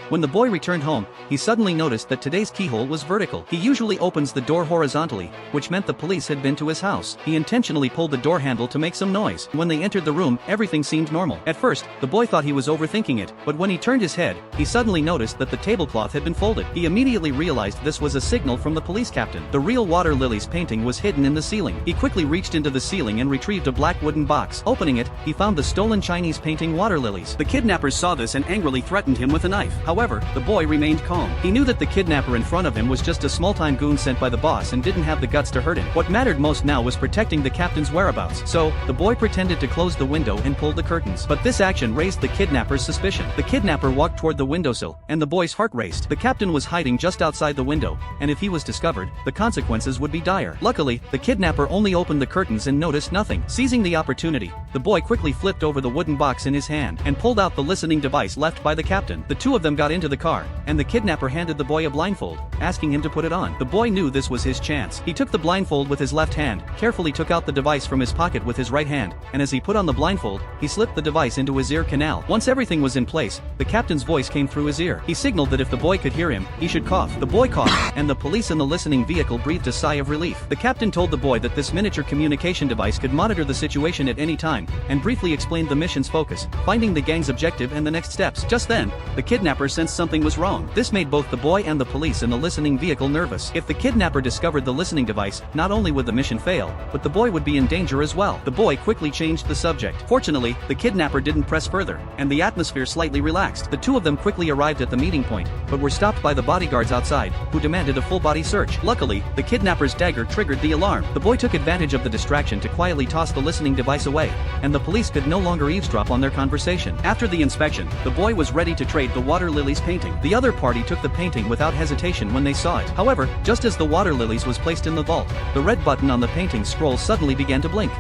When the boy returned home, he suddenly noticed that today's keyhole was vertical. He usually opens the door horizontally, which meant the police had been to his house. He intentionally pulled the door handle to make some noise. When they entered the room, everything seemed normal. At first, the boy thought he was overthinking it, but when he turned his head, he suddenly noticed that the tablecloth had been folded. He immediately realized this was a signal from the police captain. The real water lilies painting was hidden in the ceiling. He quickly reached into the ceiling and retrieved a black wooden box. Opening it, he found the stolen Chinese painting water lilies. The kidnappers saw this and angrily threatened him with a knife. However, the boy remained calm. He knew that the kidnapper in front of him was just a small-time goon sent by the boss and didn't have the guts to hurt him. What mattered most now was protecting the captain's whereabouts. So, the boy pretended to close the window and pulled the curtains. But this action raised the kidnapper's suspicion. The kidnapper walked toward the windowsill, and the boy's heart raced. The captain was hiding just outside the window, and if he was discovered, the consequences would be dire. Luckily, the kidnapper only opened the curtains and noticed nothing. Seizing the opportunity, the boy quickly flipped over the wooden box in his hand and pulled out the listening device left by the captain. The two of them got into the car, and the kidnapper handed the boy a blindfold, asking him to put it on. The boy knew this was his chance. He took the blindfold with his left hand, carefully took out the device from his pocket with his right hand, and as he put on the blindfold, he slipped the device into his ear canal. Once everything was in place, the captain's voice came through his ear. He signaled that if the boy could hear him, he should cough. The boy coughed, and the police in the listening vehicle breathed a sigh of relief. The captain told the boy that this miniature communication device could monitor the situation at any time, and briefly explained the mission's focus, finding the gang's objective and the next steps. Just then, the kidnapper sensed something was wrong. This made both the boy and the police in the listening vehicle nervous. If the kidnapper discovered the listening device, not only would the mission fail, but the boy would be in danger as well. The boy quickly changed the subject. Fortunately, the kidnapper didn't press further, and the atmosphere slightly relaxed. The two of them quickly arrived at the meeting point, but were stopped by the bodyguards outside, who demanded a full-body search. Luckily, the kidnapper's dagger triggered the alarm. The boy took advantage of the distraction to quietly toss the listening device away, and the police could no longer eavesdrop on their conversation. After the inspection, the boy was ready to trade the water lilies painting. The other party took the painting without hesitation when they saw it. However, just as the water lilies was placed in the vault, the red button on the painting scroll suddenly began to blink.